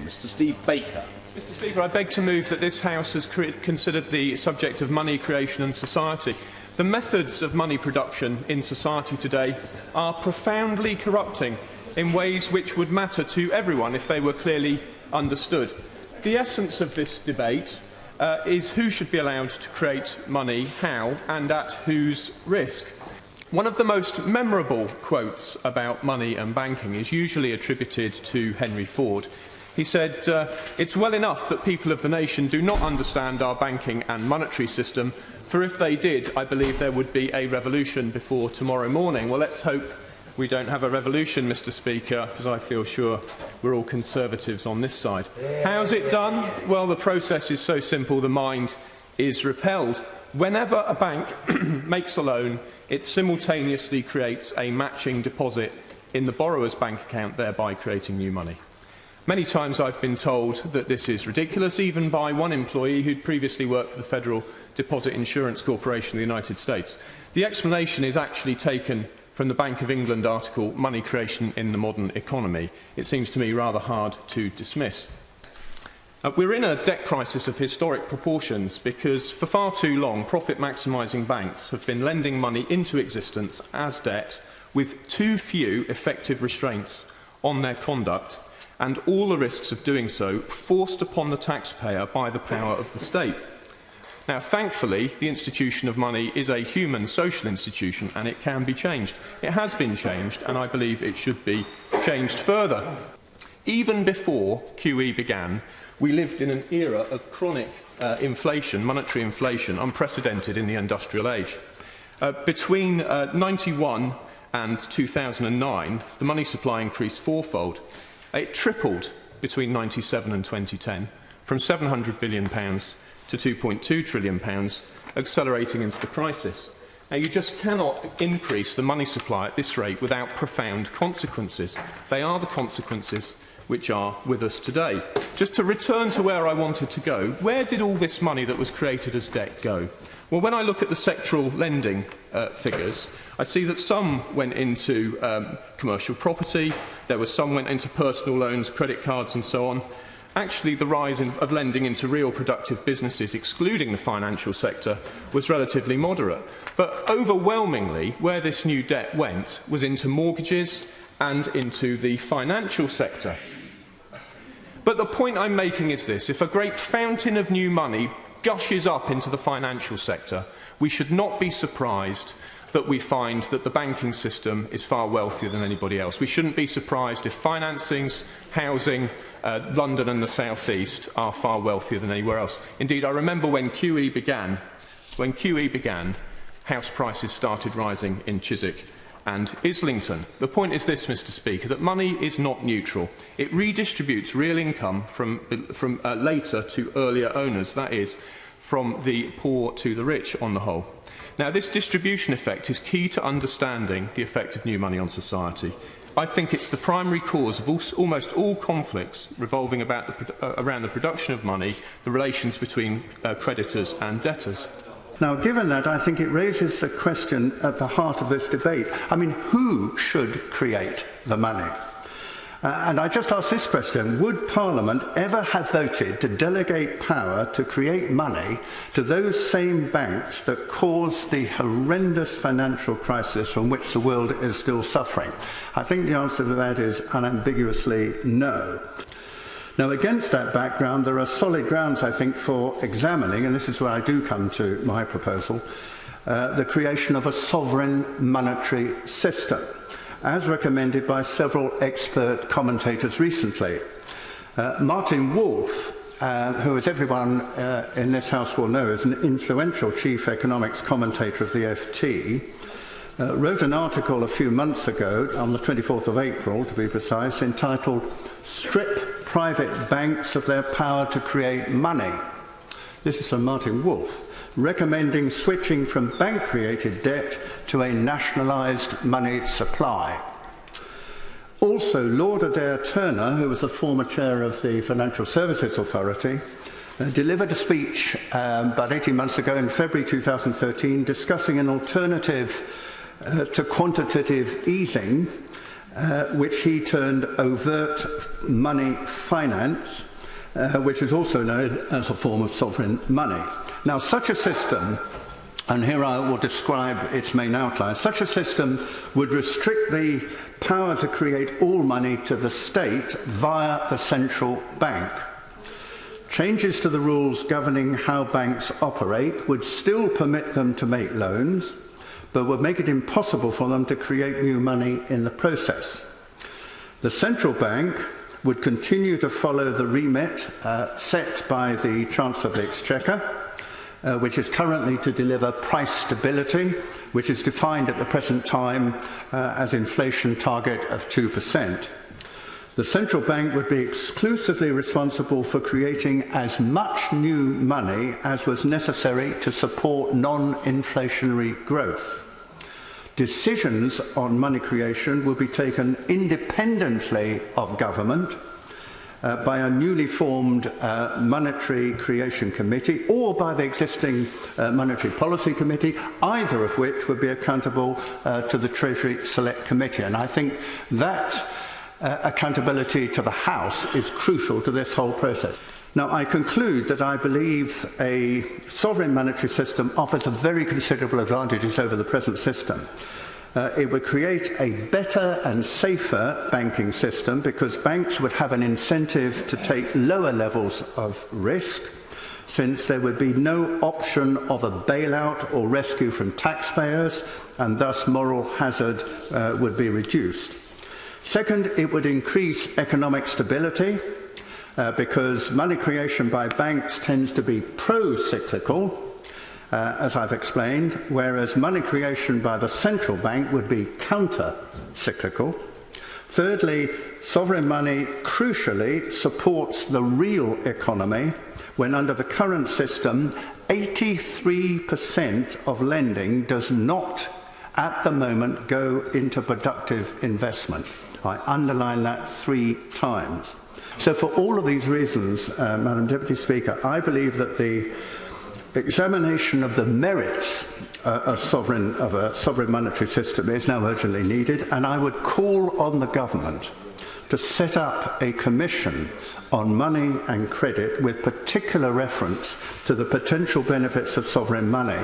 Mr. Steve Baker. Mr. Speaker, I beg to move that this House has considered the subject of money creation and society. The methods of money production in society today are profoundly corrupting in ways which would matter to everyone if they were clearly understood. The essence of this debate is who should be allowed to create money, how, and at whose risk. One of the most memorable quotes about money and banking is usually attributed to Henry Ford. He said, "It's well enough that people of the nation do not understand our banking and monetary system, for if they did, I believe there would be a revolution before tomorrow morning." Well, let's hope we don't have a revolution, Mr. Speaker, because I feel sure we're all Conservatives on this side. How's it done? Well, the process is so simple, the mind is repelled. Whenever a bank makes a loan, it simultaneously creates a matching deposit in the borrower's bank account, thereby creating new money. Many times I've been told that this is ridiculous, even by one employee who'd previously worked for the Federal Deposit Insurance Corporation of the United States. The explanation is actually taken from the Bank of England article, Money Creation in the Modern Economy. It seems to me rather hard to dismiss. We're in a debt crisis of historic proportions because for far too long profit-maximising banks have been lending money into existence as debt with too few effective restraints on their conduct and all the risks of doing so forced upon the taxpayer by the power of the state. Now, thankfully, the institution of money is a human social institution and it can be changed. It has been changed and I believe it should be changed further. Even before QE began, we lived in an era of chronic inflation, monetary inflation, unprecedented in the industrial age. Between 1991 and 2009, the money supply increased fourfold. It tripled between 1997 and 2010, from £700 billion to £2.2 trillion, accelerating into the crisis. Now, you just cannot increase the money supply at this rate without profound consequences. They are the consequences which are with us today. Just to return to where I wanted to go, where did all this money that was created as debt go? Well, when I look at the sectoral lending figures, I see that some went into commercial property, there was some went into personal loans, credit cards and so on. Actually, the rise of lending into real productive businesses, excluding the financial sector, was relatively moderate. But overwhelmingly, where this new debt went was into mortgages and into the financial sector. But the point I'm making is this: if a great fountain of new money gushes up into the financial sector, we should not be surprised that we find that the banking system is far wealthier than anybody else. We shouldn't be surprised if financings, housing, London and the South East are far wealthier than anywhere else. Indeed, I remember when QE began, house prices started rising in Chiswick and Islington. The point is this, Mr. Speaker, that money is not neutral. It redistributes real income from later to earlier owners, that is, from the poor to the rich on the whole. Now, this distribution effect is key to understanding the effect of new money on society. I think it's the primary cause of almost all conflicts revolving around the production of money, the relations between creditors and debtors. Now, given that, I think it raises the question at the heart of this debate. I mean, who should create the money? And I just ask this question: would Parliament ever have voted to delegate power to create money to those same banks that caused the horrendous financial crisis from which the world is still suffering? I think the answer to that is unambiguously no. Now, against that background, there are solid grounds, I think, for examining, and this is where I do come to my proposal, the creation of a sovereign monetary system, as recommended by several expert commentators recently. Martin Wolf, who, as everyone in this House will know, is an influential chief economics commentator of the FT, wrote an article a few months ago, on the 24th of April to be precise, entitled "Strip Private Banks of Their Power to Create Money." This is from Martin Wolf, recommending switching from bank-created debt to a nationalised money supply. Also, Lord Adair Turner, who was the former chair of the Financial Services Authority, delivered a speech about 18 months ago in February 2013 discussing an alternative to quantitative easing which he termed overt money finance, which is also known as a form of sovereign money. Now, such a system, and here I will describe its main outlines, such a system would restrict the power to create all money to the state via the central bank. Changes to the rules governing how banks operate would still permit them to make loans, but would make it impossible for them to create new money in the process. The central bank would continue to follow the remit set by the Chancellor of the Exchequer, which is currently to deliver price stability, which is defined at the present time as inflation target of 2%. The central bank would be exclusively responsible for creating as much new money as was necessary to support non-inflationary growth. Decisions on money creation will be taken independently of government by a newly formed Monetary Creation Committee or by the existing Monetary Policy Committee, either of which would be accountable to the Treasury Select Committee. And I think that accountability to the House is crucial to this whole process. Now, I conclude that I believe a sovereign monetary system offers a very considerable advantages over the present system. It would create a better and safer banking system because banks would have an incentive to take lower levels of risk, since there would be no option of a bailout or rescue from taxpayers, and thus moral hazard would be reduced. Second, it would increase economic stability because money creation by banks tends to be pro-cyclical, as I've explained, whereas money creation by the central bank would be counter-cyclical. Thirdly, sovereign money crucially supports the real economy when under the current system, 83% of lending does not at the moment go into productive investment. I underline that 3 times. So for all of these reasons, Madam Deputy Speaker, I believe that the examination of the merits of a sovereign monetary system is now urgently needed, and I would call on the government to set up a commission on money and credit with particular reference to the potential benefits of sovereign money,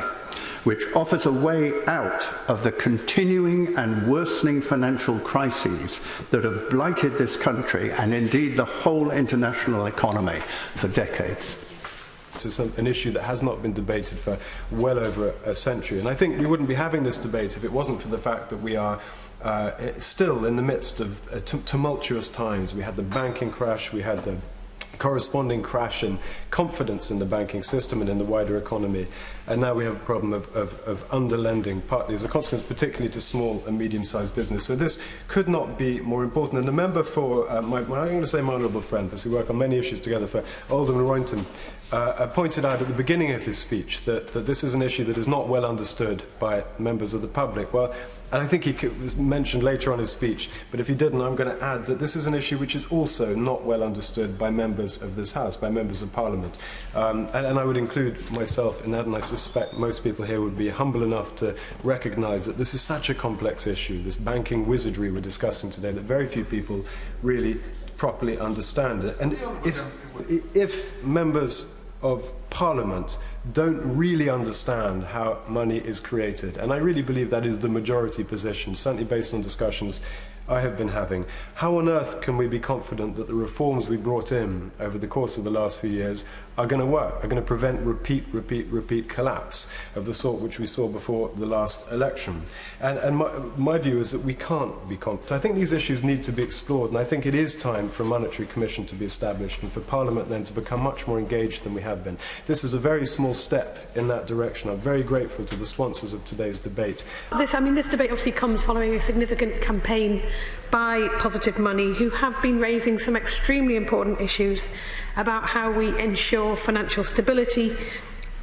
which offers a way out of the continuing and worsening financial crises that have blighted this country and indeed the whole international economy for decades. This is an issue that has not been debated for well over a century. And I think we wouldn't be having this debate if it wasn't for the fact that we are still in the midst of tumultuous times. We had the banking crash, we had the corresponding crash in confidence in the banking system and in the wider economy. And now we have a problem of underlending, partly as a consequence, particularly to small and medium-sized business. So this could not be more important. And the member for, I'm going to say my honourable friend, because we work on many issues together, for Alderman Roynton, pointed out at the beginning of his speech that this is an issue that is not well understood by members of the public. Well, and I think he was mentioned later on in his speech, but if he didn't, I'm going to add that this is an issue which is also not well understood by members of this House, by members of Parliament. And I would include myself in that, and I suspect most people here would be humble enough to recognise that this is such a complex issue, this banking wizardry we're discussing today, that very few people really properly understand it. And if members of Parliament don't really understand how money is created, and I really believe that is the majority position, certainly based on discussions I have been having, how on earth can we be confident that the reforms we brought in over the course of the last few years are going to work, are going to prevent repeat collapse of the sort which we saw before the last election? And my view is that we can't be confident. So I think these issues need to be explored, and I think it is time for a monetary commission to be established and for Parliament then to become much more engaged than we have been. This is a very small step in that direction. I'm very grateful to the sponsors of today's debate. This debate obviously comes following a significant campaign by Positive Money, who have been raising some extremely important issues about how we ensure financial stability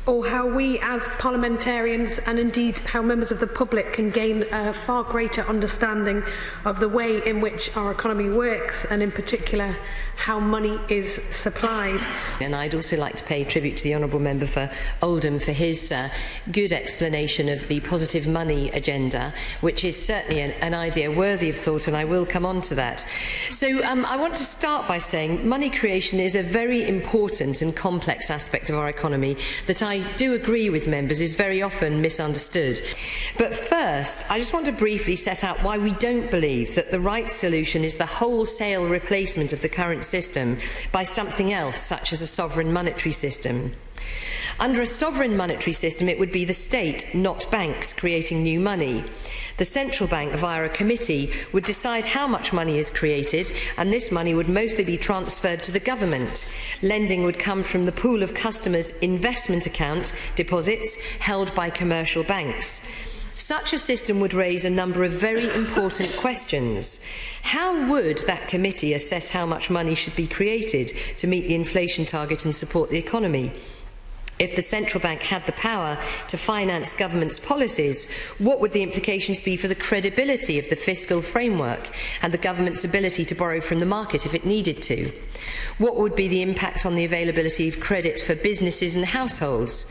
or how we as parliamentarians and indeed how members of the public can gain a far greater understanding of the way in which our economy works and in particular how money is supplied. And I'd also like to pay tribute to the Honourable Member for Oldham for his good explanation of the positive money agenda, which is certainly an idea worthy of thought, and I will come on to that. So I want to start by saying money creation is a very important and complex aspect of our economy that I do agree with members is very often misunderstood. But first, I just want to briefly set out why we don't believe that the right solution is the wholesale replacement of the current system by something else, such as a sovereign monetary system. Under a sovereign monetary system, it would be the state, not banks, creating new money. The central bank, via a committee, would decide how much money is created, and this money would mostly be transferred to the government. Lending would come from the pool of customers' investment account deposits held by commercial banks. Such a system would raise a number of very important questions. How would that committee assess how much money should be created to meet the inflation target and support the economy? If the central bank had the power to finance government's policies, what would the implications be for the credibility of the fiscal framework and the government's ability to borrow from the market if it needed to? What would be the impact on the availability of credit for businesses and households?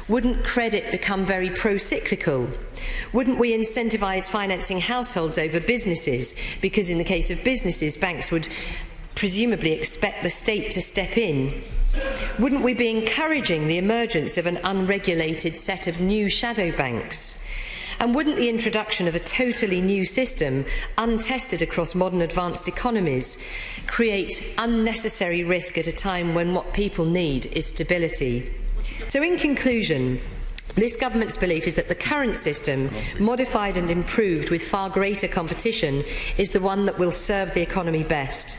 Wouldn't credit become very pro-cyclical? Wouldn't we incentivise financing households over businesses? Because in the case of businesses, banks would presumably expect the state to step in. Wouldn't we be encouraging the emergence of an unregulated set of new shadow banks? And wouldn't the introduction of a totally new system, untested across modern advanced economies, create unnecessary risk at a time when what people need is stability? So in conclusion, this government's belief is that the current system, modified and improved with far greater competition, is the one that will serve the economy best.